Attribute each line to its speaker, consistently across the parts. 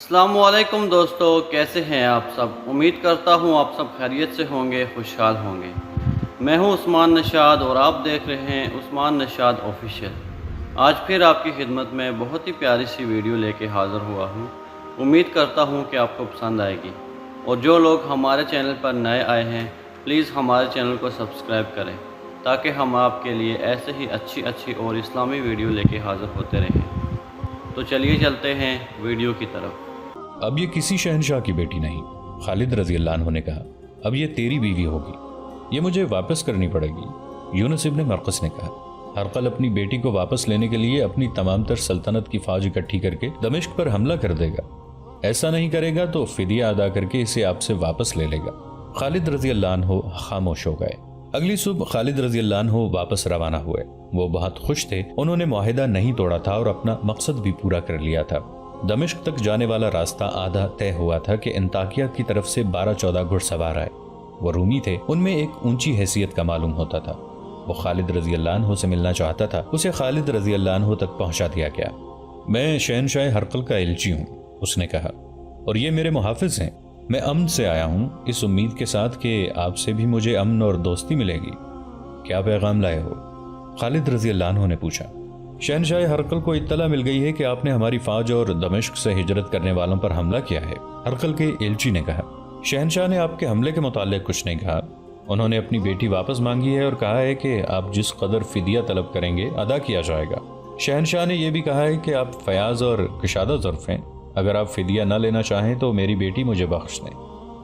Speaker 1: السلام علیکم دوستو، کیسے ہیں آپ سب؟ امید کرتا ہوں آپ سب خیریت سے ہوں گے، خوشحال ہوں گے۔ میں ہوں عثمان نشاد اور آپ دیکھ رہے ہیں عثمان نشاد آفیشیل۔ آج پھر آپ کی خدمت میں بہت ہی پیاری سی ویڈیو لے کے حاضر ہوا ہوں۔ امید کرتا ہوں کہ آپ کو پسند آئے گی، اور جو لوگ ہمارے چینل پر نئے آئے ہیں پلیز ہمارے چینل کو سبسکرائب کریں تاکہ ہم آپ کے لیے ایسے ہی اچھی اور اسلامی ویڈیو لے کے حاضر ہوتے رہیں۔ تو چلیے چلتے ہیں ویڈیو کی طرف۔
Speaker 2: اب یہ کسی شہنشاہ کی بیٹی نہیں، خالد رضی اللہ عنہ نے کہا، اب یہ تیری بیوی ہوگی، یہ مجھے واپس کرنی پڑے گی۔ یونس ابن مرقس نے کہا، ہرقل اپنی بیٹی کو واپس لینے کے لیے اپنی تمام تر سلطنت کی فوج اکٹھی کر کے دمشق پر حملہ کر دے گا، ایسا نہیں کرے گا تو فدیہ ادا کر کے اسے آپ سے واپس لے لے گا۔ خالد رضی اللہ عنہ خاموش ہو گئے۔ اگلی صبح خالد رضی اللہ عنہ واپس روانہ ہوئے۔ وہ بہت خوش تھے، انہوں نے معاہدہ نہیں توڑا تھا اور اپنا مقصد بھی پورا کر لیا تھا۔ دمشق تک جانے والا راستہ آدھا طے ہوا تھا کہ انطاکیہ کی طرف سے 12-14 گھڑ سوار آئے۔ وہ رومی تھے، ان میں ایک اونچی حیثیت کا معلوم ہوتا تھا۔ وہ خالد رضی اللہ عنہ سے ملنا چاہتا تھا، اسے خالد رضی اللہ عنہ تک پہنچا دیا گیا۔ میں شہنشاہ ہرقل کا الچی ہوں، اس نے کہا، اور یہ میرے محافظ ہیں۔ میں امن سے آیا ہوں، اس امید کے ساتھ کہ آپ سے بھی مجھے امن اور دوستی ملے گی۔ کیا پیغام لائے ہو؟ خالد رضی اللہ عنہ نے پوچھا۔ شہنشاہ ہرقل کو اطلاع مل گئی ہے کہ آپ نے ہماری فوج اور دمشق سے ہجرت کرنے والوں پر حملہ کیا ہے، ہرقل کے ایلچی نے کہا۔ شہنشاہ نے آپ کے حملے کے متعلق کچھ نہیں کہا، انہوں نے اپنی بیٹی واپس مانگی ہے اور کہا ہے کہ آپ جس قدر فدیہ طلب کریں گے ادا کیا جائے گا۔ شہنشاہ نے یہ بھی کہا ہے کہ آپ فیاض اور کشادہ ظرف ہیں، اگر آپ فدیہ نہ لینا چاہیں تو میری بیٹی مجھے بخش دیں۔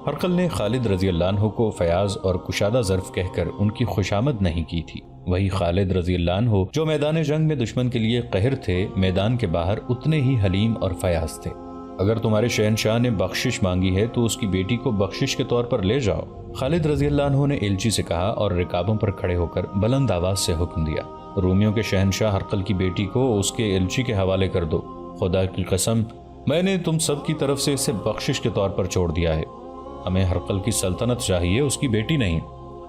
Speaker 2: ہرقل نے خالد رضی اللہ عنہ کو فیاض اور کشادہ ظرف کہہ کر ان کی خوشامد نہیں کی تھی۔ وہی خالد رضی اللہ عنہ جو میدان جنگ میں دشمن کے لیے قہر تھے، میدان کے باہر اتنے ہی حلیم اور فیاض تھے۔ اگر تمہارے شہنشاہ نے بخشش مانگی ہے تو اس کی بیٹی کو بخشش کے طور پر لے جاؤ، خالد رضی اللہ عنہ نے ایلچی سے کہا اور رکابوں پر کھڑے ہو کر بلند آواز سے حکم دیا، رومیوں کے شہنشاہ ہرقل کی بیٹی کو اس کے ایلچی کے حوالے کر دو۔ خدا کی قسم، میں نے تم سب کی طرف سے اسے بخشش کے طور پر چھوڑ دیا ہے۔ ہمیں ہرقل کی سلطنت چاہیے، اس کی بیٹی نہیں۔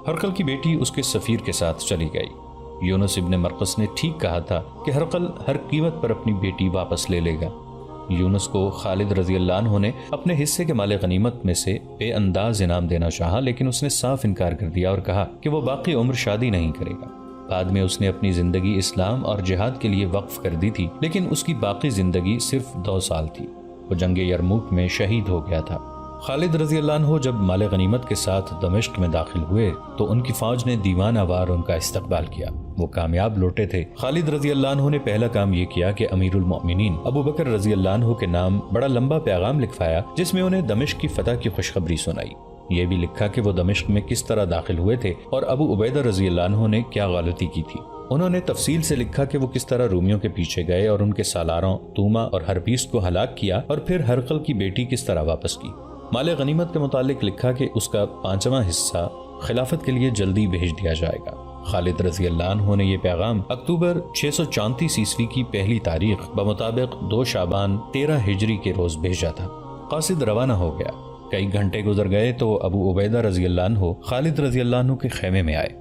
Speaker 2: ہرقل کی بیٹی اس کے سفیر کے ساتھ چلی گئی۔ یونس ابن مرقس نے ٹھیک کہا تھا کہ ہرقل ہر قیمت پر اپنی بیٹی واپس لے لے گا۔ یونس کو خالد رضی اللہ عنہ نے اپنے حصے کے مال غنیمت میں سے بے انداز انعام دینا چاہا، لیکن اس نے صاف انکار کر دیا اور کہا کہ وہ باقی عمر شادی نہیں کرے گا۔ بعد میں اس نے اپنی زندگی اسلام اور جہاد کے لیے وقف کر دی تھی، لیکن اس کی باقی زندگی صرف 2 سال تھی۔ وہ جنگ یرموک میں شہید ہو گیا تھا۔ خالد رضی اللہ عنہ جب مال غنیمت کے ساتھ دمشق میں داخل ہوئے تو ان کی فوج نے دیوانہ وار ان کا استقبال کیا۔ وہ کامیاب لوٹے تھے۔ خالد رضی اللہ عنہ نے پہلا کام یہ کیا کہ امیر المؤمنین ابو بکر رضی اللہ عنہ کے نام بڑا لمبا پیغام لکھوایا، جس میں انہیں دمشق کی فتح کی خوشخبری سنائی۔ یہ بھی لکھا کہ وہ دمشق میں کس طرح داخل ہوئے تھے اور ابو عبیدہ رضی اللہ عنہ نے کیا غلطی کی تھی۔ انہوں نے تفصیل سے لکھا کہ وہ کس طرح رومیوں کے پیچھے گئے اور ان کے سالاروں توما اور ہرپیس کو ہلاک کیا، اور پھر ہرقل کی بیٹی کس طرح واپس کی۔ مال غنیمت کے متعلق لکھا کہ اس کا 5واں حصہ خلافت کے لیے جلدی بھیج دیا جائے گا۔ خالد رضی اللہ عنہ نے یہ پیغام اکتوبر 634 عیسوی کی پہلی تاریخ بمطابق 2 شعبان 13 ہجری کے روز بھیجا تھا۔ قاصد روانہ ہو گیا۔ کئی گھنٹے گزر گئے تو ابو عبیدہ رضی اللہ عنہ خالد رضی اللہ عنہ کے خیمے میں آئے۔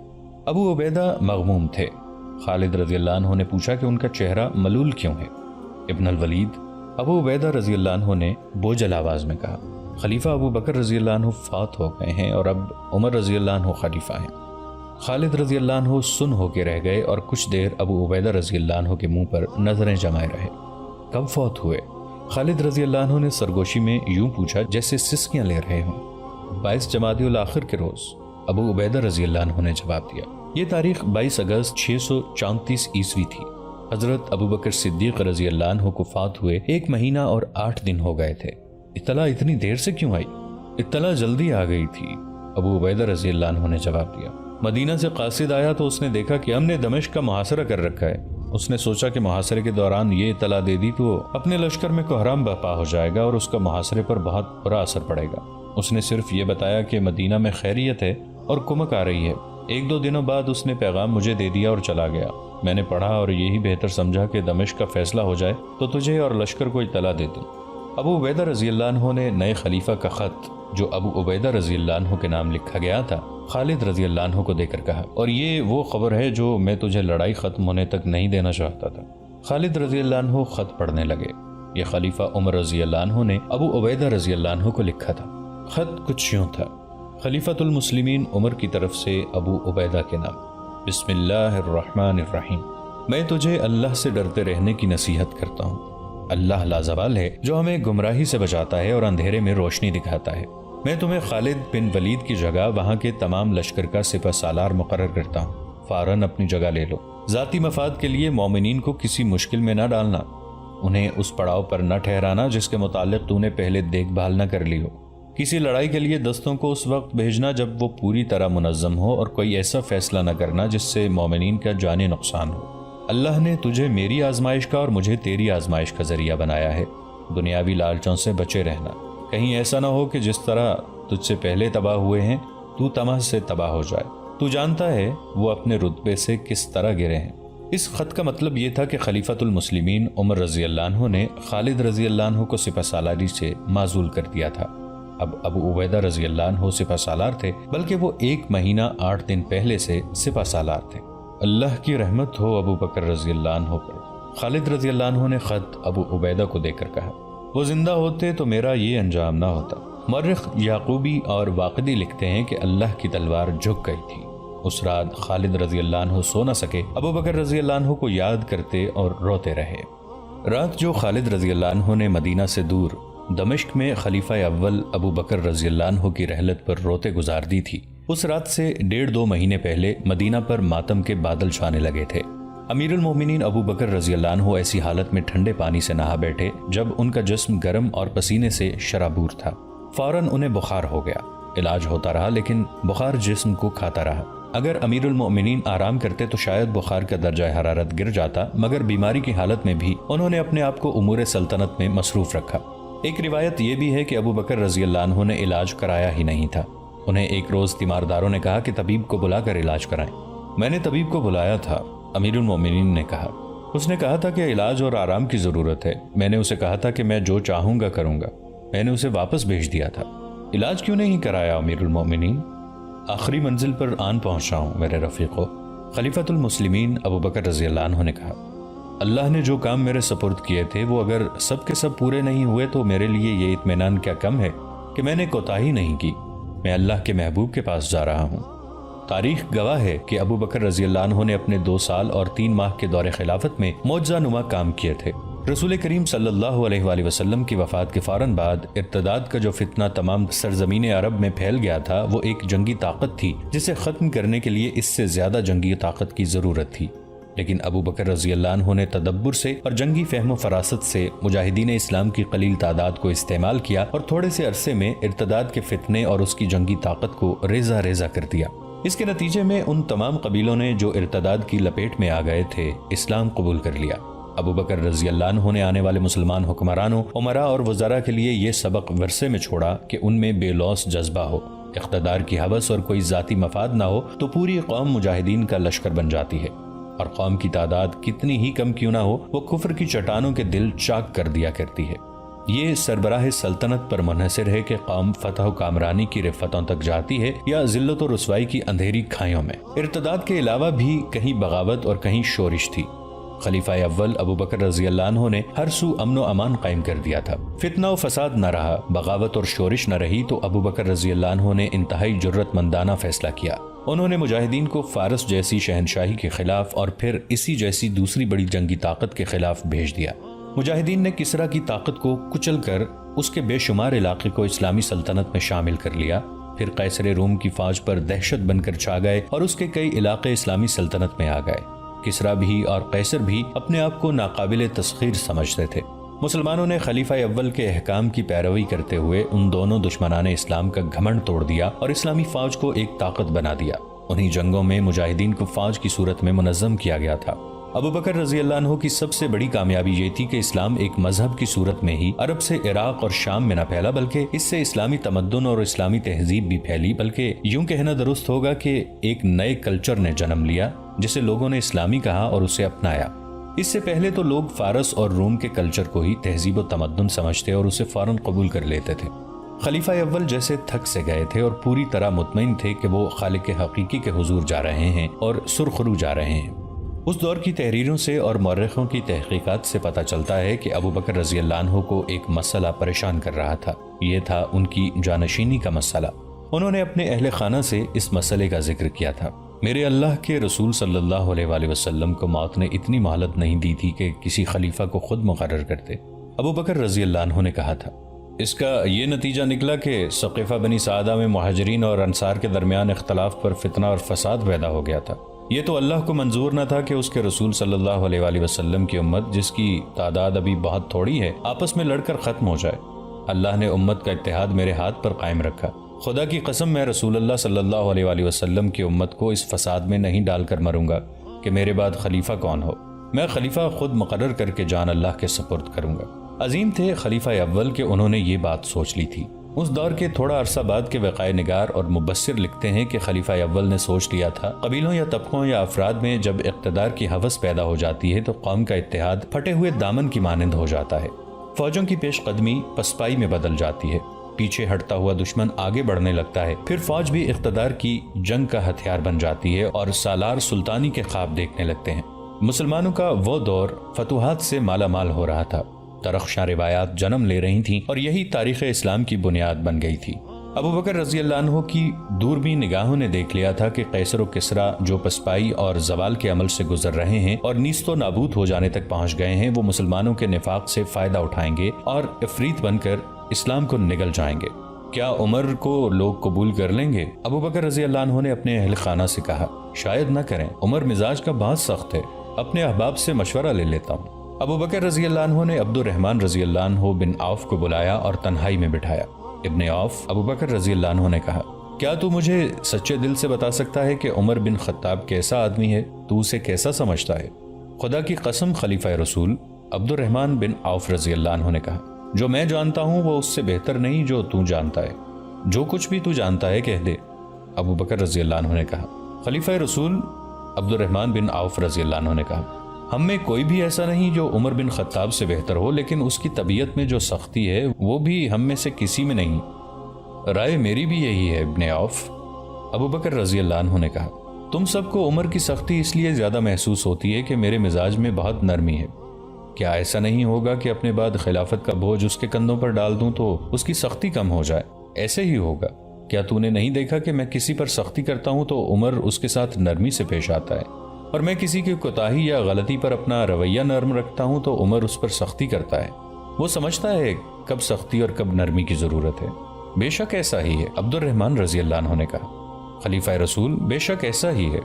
Speaker 2: ابو عبیدہ مغموم تھے۔ خالد رضی اللہ عنہ نے پوچھا کہ ان کا چہرہ ملول کیوں ہے؟ ابن الولید، ابو عبیدہ رضی اللہ عنہ نے بوجھل آواز میں کہا، خلیفہ ابو بکر رضی اللہ عنہ فوت ہو گئے ہیں اور اب عمر رضی اللہ عنہ خلیفہ ہیں۔ خالد رضی اللہ عنہ سن ہو کے رہ گئے اور کچھ دیر ابو عبیدہ رضی اللہ عنہ کے منہ پر نظریں جمائے رہے۔ کب فوت ہوئے؟ خالد رضی اللہ عنہ نے سرگوشی میں یوں پوچھا جیسے سسکیاں لے رہے ہوں۔ 22 جمادی الاخر کے روز، ابو عبیدہ رضی اللہ عنہ نے جواب دیا۔ یہ تاریخ 22 اگست 634 عیسوی تھی۔ حضرت ابو بکر صدیق رضی اللہ عنہ کو فوت ہوئے 1 مہینہ اور 8 دن ہو گئے تھے۔ اطلاع اتنی دیر سے کیوں آئی؟ اطلاع جلدی آ گئی تھی، ابو عبیدہ رضی اللہ عنہ نے جواب دیا۔ مدینہ سے قاصد آیا تو اس نے دیکھا کہ ہم نے دمشق کا محاصرہ کر رکھا ہے۔ اس نے سوچا کہ محاصرے کے دوران یہ اطلاع دے دی تو اپنے لشکر میں کوحرام برپا ہو جائے گا اور اس کا محاصرے پر بہت برا اثر پڑے گا۔ اس نے صرف یہ بتایا کہ مدینہ میں خیریت ہے اور کمک آ رہی ہے۔ 1-2 دنوں بعد اس نے پیغام مجھے دے دیا اور چلا گیا۔ میں نے پڑھا اور یہی بہتر سمجھا کہ دمشق کا فیصلہ ہو جائے تو تجھے اور لشکر کو اطلاع دے دوں۔ ابو عبیدہ رضی اللہ عنہ نے نئے خلیفہ کا خط جو ابو عبیدہ رضی اللہ عنہ کے نام لکھا گیا تھا خالد رضی اللہ عنہ کو دے کر کہا، اور یہ وہ خبر ہے جو میں تجھے لڑائی ختم ہونے تک نہیں دینا چاہتا تھا۔ خالد رضی اللہ عنہ خط پڑھنے لگے۔ یہ خلیفہ عمر رضی اللہ عنہ نے ابو عبیدہ رضی اللہ عنہ کو لکھا تھا۔ خط کچھ یوں تھا: خلیفۃ المسلمین عمر کی طرف سے ابو عبیدہ کے نام، بسم اللہ الرحمن الرحیم، میں تجھے اللہ سے ڈرتے رہنے کی نصیحت کرتا ہوں۔ اللہ لازوال ہے جو ہمیں گمراہی سے بچاتا ہے اور اندھیرے میں روشنی دکھاتا ہے۔ میں تمہیں خالد بن ولید کی جگہ وہاں کے تمام لشکر کا سپہ سالار مقرر کرتا ہوں، فوراً اپنی جگہ لے لو۔ ذاتی مفاد کے لیے مومنین کو کسی مشکل میں نہ ڈالنا، انہیں اس پڑاؤ پر نہ ٹھہرانا جس کے متعلق تو نے پہلے دیکھ بھال نہ کر لی ہو۔ کسی لڑائی کے لیے دستوں کو اس وقت بھیجنا جب وہ پوری طرح منظم ہو، اور کوئی ایسا فیصلہ نہ کرنا جس سے مومنین کا جانی نقصان ہو۔ اللہ نے تجھے میری آزمائش کا اور مجھے تیری آزمائش کا ذریعہ بنایا ہے۔ دنیاوی لالچوں سے بچے رہنا، کہیں ایسا نہ ہو کہ جس طرح تجھ سے پہلے تباہ ہوئے ہیں تو طمع سے تباہ ہو جائے۔ تو جانتا ہے وہ اپنے رتبے سے کس طرح گرے ہیں۔ اس خط کا مطلب یہ تھا کہ خلیفۃ المسلمین عمر رضی اللہ عنہ نے خالد رضی اللہ عنہ کو سپہ سالاری سے معزول کر دیا تھا۔ اب ابو عبیدہ رضی اللہ عنہ سپہ سالار تھے، بلکہ وہ 1 مہینہ 8 دن پہلے سے سپہ سالار تھے۔ اللہ کی رحمت ہو ابو بکر رضی اللہ عنہ پر۔ خالد رضی اللہ عنہ نے خط ابو عبیدہ کو دے کر کہا: وہ زندہ ہوتے تو میرا یہ انجام نہ ہوتا۔ مورخ یعقوبی اور واقدی لکھتے ہیں کہ اللہ کی تلوار جھک گئی تھی۔ اس رات خالد رضی اللہ عنہ سو نہ سکے، ابو بکر رضی اللہ عنہ کو یاد کرتے اور روتے رہے۔ رات جو خالد رضی اللہ عنہ نے مدینہ سے دور دمشق میں خلیفہ اول ابو بکر رضی اللہ عنہ کی رحلت پر روتے گزار دی تھی، اس رات سے 1.5-2 مہینے پہلے مدینہ پر ماتم کے بادل چھانے لگے تھے۔ امیر المومنین ابو بکر رضی اللہ عنہ ایسی حالت میں ٹھنڈے پانی سے نہا بیٹھے جب ان کا جسم گرم اور پسینے سے شرابور تھا۔ فوراً انہیں بخار ہو گیا۔ علاج ہوتا رہا لیکن بخار جسم کو کھاتا رہا۔ اگر امیر المؤمنین آرام کرتے تو شاید بخار کا درجہ حرارت گر جاتا، مگر بیماری کی حالت میں بھی انہوں نے اپنے آپ کو امور سلطنت میں مصروف رکھا۔ ایک روایت یہ بھی ہے کہ ابو بکر رضی اللہ عنہ نے علاج کرایا ہی نہیں تھا۔ انہیں ایک روز تیمارداروں نے کہا کہ طبیب کو بلا کر علاج کرائیں۔ میں نے طبیب کو بلایا تھا، امیر المؤمنین نے کہا۔ اس نے کہا تھا کہ علاج اور آرام کی ضرورت ہے۔ میں نے اسے کہا تھا کہ میں جو چاہوں گا کروں گا۔ میں نے اسے واپس بھیج دیا تھا۔ علاج کیوں نہیں کرایا امیر المؤمنین؟ آخری منزل پر آن پہنچا ہوں میرے رفیقو، خلیفۃ المسلمین ابو بکر رضی اللہ عنہ نے کہا۔ اللہ نے جو کام میرے سپرد کیے تھے وہ اگر سب کے سب پورے نہیں ہوئے تو میرے لیے یہ اطمینان کیا کم ہے کہ میں نے کوتاہی نہیں کی۔ میں اللہ کے محبوب کے پاس جا رہا ہوں۔ تاریخ گواہ ہے کہ ابو بکر رضی اللہ عنہ نے اپنے 2 سال اور 3 ماہ کے دور خلافت میں معجزہ نما کام کیے تھے۔ رسول کریم صلی اللہ علیہ وآلہ وسلم کی وفات کے فوراً بعد ارتداد کا جو فتنہ تمام سرزمین عرب میں پھیل گیا تھا وہ ایک جنگی طاقت تھی جسے ختم کرنے کے لیے اس سے زیادہ جنگی طاقت کی ضرورت تھی۔ لیکن ابو بکر رضی اللہ عنہ نے تدبر سے اور جنگی فہم و فراست سے مجاہدین اسلام کی قلیل تعداد کو استعمال کیا اور تھوڑے سے عرصے میں ارتداد کے فتنے اور اس کی جنگی طاقت کو ریزہ ریزہ کر دیا۔ اس کے نتیجے میں ان تمام قبیلوں نے جو ارتداد کی لپیٹ میں آ گئے تھے اسلام قبول کر لیا۔ ابو بکر رضی اللہ عنہ نے آنے والے مسلمان حکمرانوں، امراء اور وزراء کے لیے یہ سبق ورثے میں چھوڑا کہ ان میں بے لوث جذبہ ہو، اقتدار کی ہوس اور کوئی ذاتی مفاد نہ ہو تو پوری قوم مجاہدین کا لشکر بن جاتی ہے، اور قوم کی تعداد کتنی ہی کم کیوں نہ ہو وہ کفر کی چٹانوں کے دل چاک کر دیا کرتی ہے۔ یہ سربراہ سلطنت پر منحصر ہے کہ قوم فتح و کامرانی کی رفتوں تک جاتی ہے یا ذلت و رسوائی کی اندھیری کھائیوں میں۔ ارتداد کے علاوہ بھی کہیں بغاوت اور کہیں شورش تھی۔ خلیفہ اول ابو بکر رضی اللہ عنہ نے ہر سو امن و امان قائم کر دیا تھا۔ فتنہ و فساد نہ رہا، بغاوت اور شورش نہ رہی تو ابو بکر رضی اللہ عنہ نے انتہائی جرت مندانہ فیصلہ کیا۔ انہوں نے مجاہدین کو فارس جیسی شہنشاہی کے خلاف اور پھر اسی جیسی دوسری بڑی جنگی طاقت کے خلاف بھیج دیا۔ مجاہدین نے کسرا کی طاقت کو کچل کر اس کے بے شمار علاقے کو اسلامی سلطنت میں شامل کر لیا، پھر قیصر روم کی فوج پر دہشت بن کر چھا گئے اور اس کے کئی علاقے اسلامی سلطنت میں آ گئے۔ کسرا بھی اور قیصر بھی اپنے آپ کو ناقابل تسخیر سمجھتے تھے۔ مسلمانوں نے خلیفہ اول کے احکام کی پیروی کرتے ہوئے ان دونوں دشمنان اسلام کا گھمنڈ توڑ دیا اور اسلامی فوج کو ایک طاقت بنا دیا۔ انہی جنگوں میں مجاہدین کو فوج کی صورت میں منظم کیا گیا تھا۔ ابو بکر رضی اللہ عنہ کی سب سے بڑی کامیابی یہ تھی کہ اسلام ایک مذہب کی صورت میں ہی عرب سے عراق اور شام میں نہ پھیلا، بلکہ اس سے اسلامی تمدن اور اسلامی تہذیب بھی پھیلی، بلکہ یوں کہنا درست ہوگا کہ ایک نئے کلچر نے جنم لیا جسے لوگوں نے اسلامی کہا اور اسے اپنایا۔ اس سے پہلے تو لوگ فارس اور روم کے کلچر کو ہی تہذیب و تمدن سمجھتے اور اسے فوراً قبول کر لیتے تھے۔ خلیفہ اول جیسے تھک سے گئے تھے اور پوری طرح مطمئن تھے کہ وہ خالق حقیقی کے حضور جا رہے ہیں اور سرخرو جا رہے ہیں۔ اس دور کی تحریروں سے اور مورخوں کی تحقیقات سے پتہ چلتا ہے کہ ابو بکر رضی اللہ عنہ کو ایک مسئلہ پریشان کر رہا تھا۔ یہ تھا ان کی جانشینی کا مسئلہ۔ انہوں نے اپنے اہل خانہ سے اس مسئلے کا ذکر کیا تھا۔ میرے اللہ کے رسول صلی اللہ علیہ وآلہ وسلم کو موت نے اتنی مہلت نہیں دی تھی کہ کسی خلیفہ کو خود مقرر کرتے۔ ابو بکر رضی اللہ عنہ نے کہا تھا، اس کا یہ نتیجہ نکلا کہ ثقیفہ بنی سعدہ میں مہاجرین اور انصار کے درمیان اختلاف پر فتنہ اور فساد پیدا ہو گیا تھا۔ یہ تو اللہ کو منظور نہ تھا کہ اس کے رسول صلی اللہ علیہ وآلہ وسلم کی امت، جس کی تعداد ابھی بہت تھوڑی ہے، آپس میں لڑ کر ختم ہو جائے۔ اللہ نے امت کا اتحاد میرے ہاتھ پر قائم رکھا۔ خدا کی قسم، میں رسول اللہ صلی اللہ علیہ وآلہ وسلم کی امت کو اس فساد میں نہیں ڈال کر مروں گا کہ میرے بعد خلیفہ کون ہو۔ میں خلیفہ خود مقرر کر کے جان اللہ کے سپرد کروں گا۔ عظیم تھے خلیفہ اول کہ انہوں نے یہ بات سوچ لی تھی۔ اس دور کے تھوڑا عرصہ بعد کے وقائع نگار اور مبصر لکھتے ہیں کہ خلیفہ اول نے سوچ لیا تھا، قبیلوں یا طبقوں یا افراد میں جب اقتدار کی ہوس پیدا ہو جاتی ہے تو قوم کا اتحاد پھٹے ہوئے دامن کی مانند ہو جاتا ہے۔ فوجوں کی پیش قدمی پسپائی میں بدل جاتی ہے، پیچھے ہٹتا ہوا دشمن آگے بڑھنے لگتا ہے، پھر فوج بھی اقتدار کی جنگ کا ہتھیار بن جاتی ہے اور سالار سلطانی کے خواب دیکھنے لگتے ہیں۔ مسلمانوں کا وہ دور فتوحات سے مالا مال ہو رہا تھا، درخشاں روایات جنم لے رہی تھیں اور یہی تاریخ اسلام کی بنیاد بن گئی تھی۔ ابو بکر رضی اللہ عنہ کی دوربین نگاہوں نے دیکھ لیا تھا کہ قیصر و کسریٰ جو پسپائی اور زوال کے عمل سے گزر رہے ہیں اور نیست و نابود ہو جانے تک پہنچ گئے ہیں، وہ مسلمانوں کے نفاق سے فائدہ اٹھائیں گے اور افریت بن کر اسلام کو نگل جائیں گے۔ کیا عمر کو لوگ قبول کر لیں گے؟ ابو بکر رضی اللہ عنہ نے اپنے اہل خانہ سے کہا، شاید نہ کریں، عمر مزاج کا بہت سخت ہے، اپنے احباب سے مشورہ لے لیتا ہوں۔ ابو بکر رضی اللہ عنہ نے عبد الرحمن رضی اللہ عنہ بن عوف کو بلایا اور تنہائی میں بٹھایا۔ ابن عوف ابو بکر رضی اللہ عنہ نے کہا، کیا تو مجھے سچے دل سے بتا سکتا ہے کہ عمر بن خطاب کیسا آدمی ہے؟ تو اسے کیسا سمجھتا ہے؟ خدا کی قسم خلیفہ رسول، عبد الرحمن بن عوف رضی اللہ عنہ نے کہا، جو میں جانتا ہوں وہ اس سے بہتر نہیں جو تو جانتا ہے، جو کچھ بھی تو جانتا ہے کہہ دے۔ ابو بکر رضی اللہ عنہ نے کہا، خلیفہ رسول، عبد الرحمن بن عوف رضی اللہ عنہ نے کہا، ہم میں کوئی بھی ایسا نہیں جو عمر بن خطاب سے بہتر ہو، لیکن اس کی طبیعت میں جو سختی ہے وہ بھی ہم میں سے کسی میں نہیں۔ رائے میری بھی یہی ہے ابن عوف۔ ابو بکر رضی اللہ عنہ نے کہا، تم سب کو عمر کی سختی اس لیے زیادہ محسوس ہوتی ہے کہ میرے مزاج میں بہت نرمی ہے۔ کیا ایسا نہیں ہوگا کہ اپنے بعد خلافت کا بوجھ اس کے کندھوں پر ڈال دوں تو اس کی سختی کم ہو جائے؟ ایسے ہی ہوگا۔ کیا تو نے نہیں دیکھا کہ میں کسی پر سختی کرتا ہوں تو عمر اس کے ساتھ نرمی سے پیش آتا ہے، اور میں کسی کی کوتاہی یا غلطی پر اپنا رویہ نرم رکھتا ہوں تو عمر اس پر سختی کرتا ہے۔ وہ سمجھتا ہے کب سختی اور کب نرمی کی ضرورت ہے۔ بے شک ایسا ہی ہے، عبد الرحمن رضی اللہ عنہ نے کہا۔ خلیفہ رسول، بے شک ایسا ہی ہے،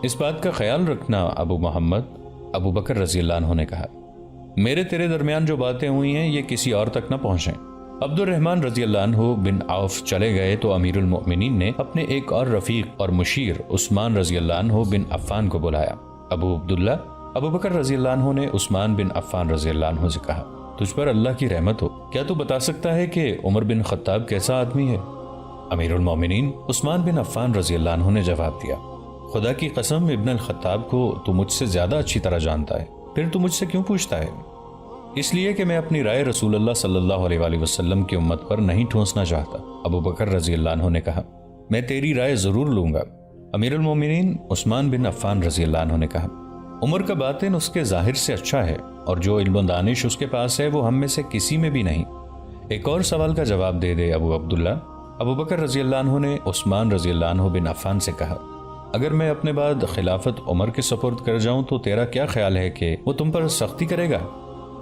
Speaker 2: اس بات کا خیال رکھنا ابو محمد۔ ابو بکر رضی اللہ عنہ نے کہا، میرے تیرے درمیان جو باتیں ہوئی ہیں یہ کسی اور تک نہ پہنچیں۔ عبد الرحمن رضی اللہ عنہ بن عوف چلے گئے تو امیر المؤمنین نے اپنے ایک اور رفیق اور مشیر عثمان رضی اللہ عنہ بن عفان کو بلایا۔ ابو عبداللہ، ابو بکر رضی اللہ عنہ نے عثمان بن عفان رضی اللہ عنہ سے کہا، تجھ پر اللہ کی رحمت ہو، کیا تو بتا سکتا ہے کہ عمر بن خطاب کیسا آدمی ہے؟ امیر المؤمنین عثمان بن عفان رضی اللہ عنہ نے جواب دیا، خدا کی قسم ابن الخطاب کو تو مجھ سے زیادہ اچھی طرح جانتا ہے، پھر تو مجھ سے کیوں پوچھتا ہے؟ اس لیے کہ میں اپنی رائے رسول اللہ صلی اللہ علیہ وآلہ وسلم کی امت پر نہیں ٹھونسنا چاہتا۔ ابو بکر رضی اللہ عنہ نے کہا، میں تیری رائے ضرور لوں گا۔ امیر المومنین عثمان بن عفان رضی اللہ عنہ نے کہا، عمر کا باطن اس کے ظاہر سے اچھا ہے اور جو علم و دانش اس کے پاس ہے وہ ہم میں سے کسی میں بھی نہیں۔ ایک اور سوال کا جواب دے دے ابو عبداللہ۔ ابو بکر رضی اللہ عنہ نے عثمان رضی اللہ عنہ بن عفان سے کہا، اگر میں اپنے بعد خلافت عمر کے سپرد کر جاؤں تو تیرا کیا خیال ہے کہ وہ تم پر سختی کرے گا؟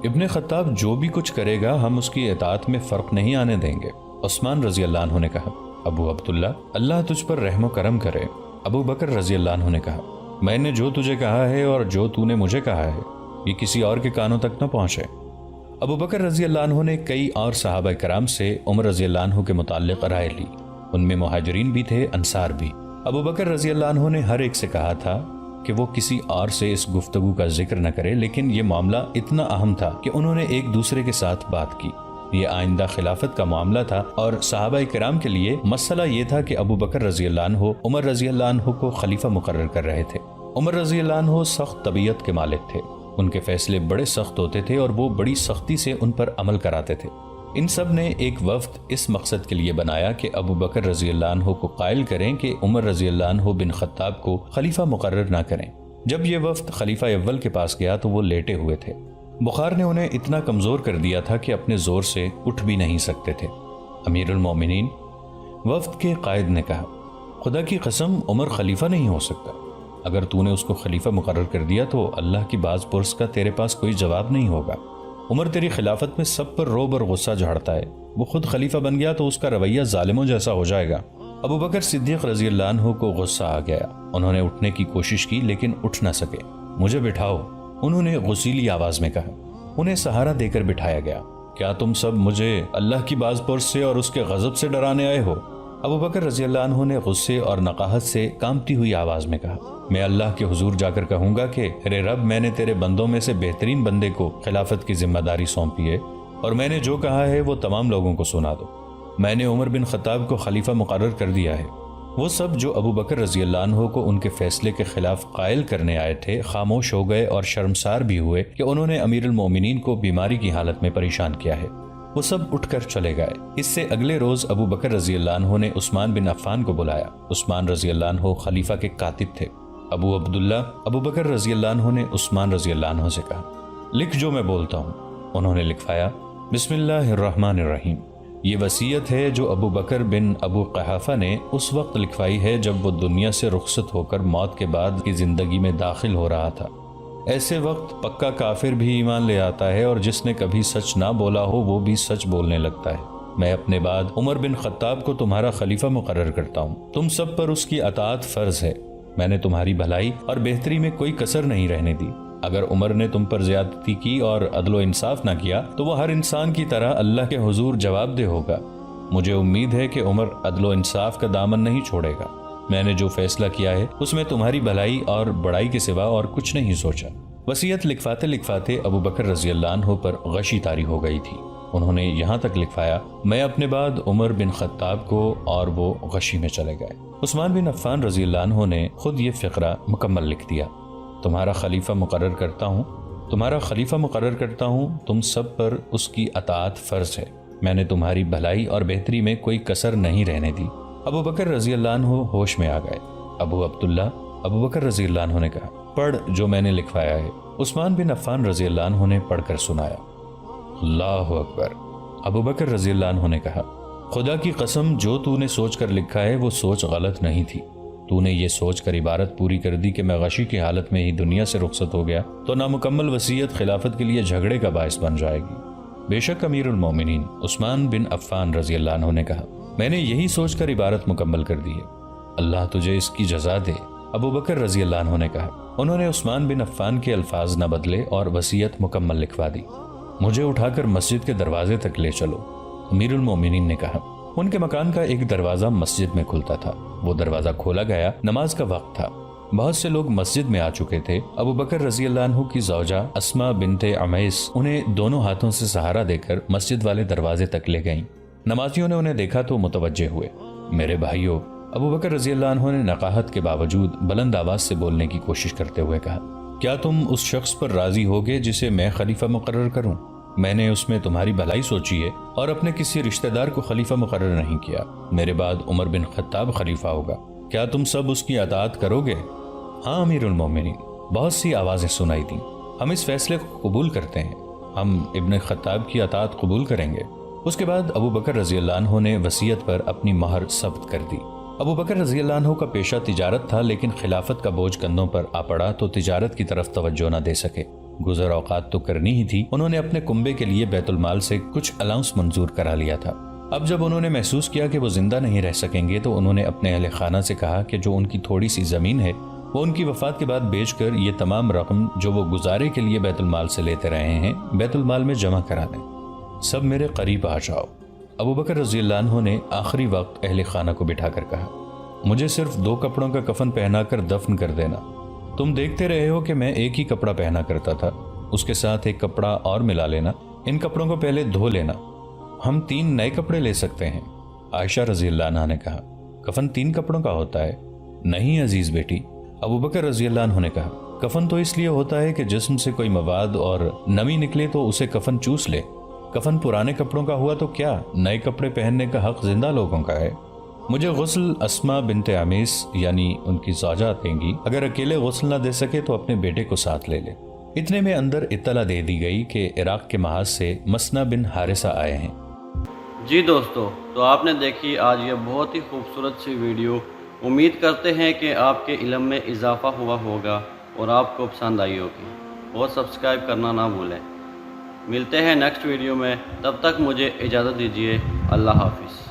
Speaker 2: ابن خطاب جو بھی کچھ کرے گا ہم اس کی اطاعت میں فرق نہیں آنے دیں گے۔ عثمان رضی اللہ عنہ نے کہا، ابو عبداللہ اللہ تجھ پر رحم و کرم کرے۔ ابو بکر رضی اللہ عنہ نے کہا، میں نے جو تجھے کہا ہے اور جو تو نے مجھے کہا ہے یہ کسی اور کے کانوں تک نہ پہنچے۔ ابو بکر رضی اللہ عنہ نے کئی اور صحابہ کرام سے عمر رضی اللہ عنہ کے متعلق رائے لی، ان میں مہاجرین بھی تھے، انصار بھی۔ ابو بکر رضی اللہ عنہ نے ہر ایک سے کہا تھا کہ وہ کسی اور سے اس گفتگو کا ذکر نہ کرے، لیکن یہ معاملہ اتنا اہم تھا کہ انہوں نے ایک دوسرے کے ساتھ بات کی۔ یہ آئندہ خلافت کا معاملہ تھا اور صحابہ کرام کے لیے مسئلہ یہ تھا کہ ابو بکر رضی اللہ عنہ عمر رضی اللہ عنہ کو خلیفہ مقرر کر رہے تھے۔ عمر رضی اللہ عنہ سخت طبیعت کے مالک تھے، ان کے فیصلے بڑے سخت ہوتے تھے اور وہ بڑی سختی سے ان پر عمل کراتے تھے۔ ان سب نے ایک وفد اس مقصد کے لیے بنایا کہ ابو بکر رضی اللہ عنہ کو قائل کریں کہ عمر رضی اللہ عنہ بن خطاب کو خلیفہ مقرر نہ کریں۔ جب یہ وفد خلیفہ اول کے پاس گیا تو وہ لیٹے ہوئے تھے۔ بخار نے انہیں اتنا کمزور کر دیا تھا کہ اپنے زور سے اٹھ بھی نہیں سکتے تھے۔ امیر المومنین، وفد کے قائد نے کہا، خدا کی قسم عمر خلیفہ نہیں ہو سکتا۔ اگر تو نے اس کو خلیفہ مقرر کر دیا تو اللہ کی باز پرس کا تیرے پاس کوئی جواب نہیں ہوگا۔ عمر تیری خلافت میں سب پر روب اور غصہ جھاڑتا ہے، وہ خود خلیفہ بن گیا تو اس کا رویہ ظالموں جیسا ہو جائے گا۔ ابو بکر صدیق رضی اللہ عنہ کو غصہ آ گیا۔ انہوں نے اٹھنے کی کوشش کی لیکن اٹھ نہ سکے۔ مجھے بٹھاؤ، انہوں نے غصیلی آواز میں کہا۔ انہیں سہارا دے کر بٹھایا گیا۔ کیا تم سب مجھے اللہ کی باز پرس سے اور اس کے غضب سے ڈرانے آئے ہو؟ ابو بکر رضی اللہ عنہ نے غصے اور نقاہت سے کانپتی ہوئی آواز میں کہا، میں اللہ کے حضور جا کر کہوں گا کہ ارے رب، میں نے تیرے بندوں میں سے بہترین بندے کو خلافت کی ذمہ داری سونپی ہے اور میں نے جو کہا ہے وہ تمام لوگوں کو سنا دو۔ میں نے عمر بن خطاب کو خلیفہ مقرر کر دیا ہے۔ وہ سب جو ابو بکر رضی اللہ عنہ کو ان کے فیصلے کے خلاف قائل کرنے آئے تھے خاموش ہو گئے اور شرمسار بھی ہوئے کہ انہوں نے امیر المومنین کو بیماری کی حالت میں پریشان کیا ہے۔ وہ سب اٹھ کر چلے گئے۔ اس سے اگلے روز ابو بکر رضی اللہ عنہ نے عثمان بن عفان کو بلایا۔ عثمان رضی اللہ عنہ خلیفہ کے کاتب تھے۔ ابو عبداللہ ابو بکر رضی اللہ عنہ نے عثمان رضی اللہ عنہ سے کہا، لکھ جو میں بولتا ہوں۔ انہوں نے لکھوایا، بسم اللہ الرحمن الرحیم۔ یہ وصیت ہے جو ابو بکر بن ابو قحافہ نے اس وقت لکھوائی ہے جب وہ دنیا سے رخصت ہو کر موت کے بعد کی زندگی میں داخل ہو رہا تھا۔ ایسے وقت پکا کافر بھی ایمان لے آتا ہے اور جس نے کبھی سچ نہ بولا ہو وہ بھی سچ بولنے لگتا ہے۔ میں اپنے بعد عمر بن خطاب کو تمہارا خلیفہ مقرر کرتا ہوں۔ تم سب پر اس کی اطاعت فرض ہے۔ میں نے تمہاری بھلائی اور بہتری میں کوئی کسر نہیں رہنے دی۔ اگر عمر نے تم پر زیادتی کی اور عدل و انصاف نہ کیا تو وہ ہر انسان کی طرح اللہ کے حضور جواب دہ ہوگا۔ مجھے امید ہے کہ عمر عدل و انصاف کا دامن نہیں چھوڑے گا۔ میں نے جو فیصلہ کیا ہے اس میں تمہاری بھلائی اور بڑائی کے سوا اور کچھ نہیں سوچا۔ وصیت لکھواتے لکھواتے ابو بکر رضی اللہ عنہ پر غشی طاری ہو گئی تھی۔ انہوں نے یہاں تک لکھوایا، میں اپنے بعد عمر بن خطاب کو، اور وہ غشی میں چلے گئے۔ عثمان بن عفان رضی اللہ عنہ نے خود یہ فقرہ مکمل لکھ دیا، تمہارا خلیفہ مقرر کرتا ہوں، تمہارا خلیفہ مقرر کرتا ہوں، تم سب پر اس کی اطاعت فرض ہے۔ میں نے تمہاری بھلائی اور بہتری میں کوئی کسر نہیں رہنے دی۔ ابو بکر رضی اللہ عنہ ہوش میں آ گئے۔ ابو عبداللہ ابو بکر رضی اللہ عنہ نے کہا، پڑھ جو میں نے لکھوایا ہے۔ عثمان بن عفان رضی اللہ عنہ نے پڑھ کر سنایا۔ اللہ اکبر۔ ابو بکر رضی اللہ عنہ نے کہا، خدا کی قسم جو تو نے سوچ کر لکھا ہے وہ سوچ غلط نہیں تھی۔ تو نے یہ سوچ کر عبارت پوری کر دی کہ میں غشی کی حالت میں ہی دنیا سے رخصت ہو گیا تو نامکمل وصیت خلافت کے لیے جھگڑے کا باعث بن جائے گی۔ بے شک امیر المومنین عثمان بن عفان رضی اللہ عنہ نے کہا، میں نے یہی سوچ کر عبارت مکمل کر دی ہے، اللہ تجھے اس کی جزا دے۔ ابو بکر رضی اللہ عنہ نے کہا، انہوں نے عثمان بن عفان کے الفاظ نہ بدلے اور وصیت مکمل لکھوا دی۔ مجھے اٹھا کر مسجد کے دروازے تک لے چلو۔ امیر المومنین نے کہا۔ ان کے مکان کا ایک دروازہ مسجد میں کھلتا تھا، وہ دروازہ کھولا گیا، نماز کا وقت تھا، بہت سے لوگ مسجد میں آ چکے تھے۔ ابو بکر رضی اللہ عنہ کی زوجہ اسما بنت عمیس انہیں دونوں ہاتھوں سے سہارا دے کر مسجد والے دروازے تک لے گئیں۔ نمازیوں نے انہیں دیکھا تو متوجہ ہوئے۔ میرے بھائیوں، ابو بکر رضی اللہ عنہ نے نقاہت کے باوجود بلند آواز سے بولنے کی کوشش کرتے ہوئے کہا، کیا تم اس شخص پر راضی ہوگے جسے میں خلیفہ مقرر کروں؟ میں نے اس میں تمہاری بھلائی سوچی ہے اور اپنے کسی رشتہ دار کو خلیفہ مقرر نہیں کیا۔ میرے بعد عمر بن خطاب خلیفہ ہوگا، کیا تم سب اس کی اطاعت کرو گے؟ ہاں امیر المومنین۔ بہت سی آوازیں سنائی دیں، ہم اس فیصلے کو قبول کرتے ہیں، ہم ابن خطاب کی اطاعت قبول کریں گے۔ اس کے بعد ابو بکر رضی اللہ عنہ نے وصیت پر اپنی مہر ثبت کر دی۔ ابو بکر رضی اللہ عنہ کا پیشہ تجارت تھا، لیکن خلافت کا بوجھ کندھوں پر آ پڑا تو تجارت کی طرف توجہ نہ دے سکے۔ گزر اوقات تو کرنی ہی تھی، انہوں نے اپنے کنبے کے لیے بیت المال سے کچھ الاؤنس منظور کرا لیا تھا۔ اب جب انہوں نے محسوس کیا کہ وہ زندہ نہیں رہ سکیں گے تو انہوں نے اپنے اہل خانہ سے کہا کہ جو ان کی تھوڑی سی زمین ہے وہ ان کی وفات کے بعد بیچ کر یہ تمام رقم جو وہ گزارے کے لیے بیت المال سے لیتے رہے ہیں بیت المال میں جمع کرا دیں۔ سب میرے قریب آ جاؤ۔ ابو بکر رضی اللہ عنہ نے آخری وقت اہل خانہ کو بٹھا کر کہا، مجھے صرف 2 کپڑوں کا کفن پہنا کر دفن کر دینا۔ تم دیکھتے رہے ہو کہ میں ایک ہی کپڑا پہنا کرتا تھا، اس کے ساتھ ایک کپڑا اور ملا لینا، ان کپڑوں کو پہلے دھو لینا، ہم 3 نئے کپڑے لے سکتے ہیں۔ عائشہ رضی اللہ عنہ نے کہا، کفن 3 کپڑوں کا ہوتا ہے؟ نہیں عزیز بیٹی۔ ابو بکر رضی اللہ عنہ نے کہا، کفن تو اس لیے ہوتا ہے کہ جسم سے کوئی مواد اور نمی نکلے تو اسے کفن چوس لے۔ کفن پرانے کپڑوں کا ہوا تو کیا، نئے کپڑے پہننے کا حق زندہ لوگوں کا ہے۔ مجھے غسل اسما بنت عمیس یعنی ان کی زوجہ دیں گی، اگر اکیلے غسل نہ دے سکے تو اپنے بیٹے کو ساتھ لے لے۔ اتنے میں اندر اطلاع دے دی گئی کہ عراق کے محاذ سے مسنا بن حارثہ آئے ہیں۔
Speaker 1: جی دوستو، تو آپ نے دیکھی آج یہ بہت ہی خوبصورت سی ویڈیو۔ امید کرتے ہیں کہ آپ کے علم میں اضافہ ہوا ہوگا اور آپ کو پسند آئی ہوگی، اور سبسکرائب کرنا نہ بھولیں۔ ملتے ہیں نیکسٹ ویڈیو میں، تب تک مجھے اجازت دیجیے۔ اللہ حافظ۔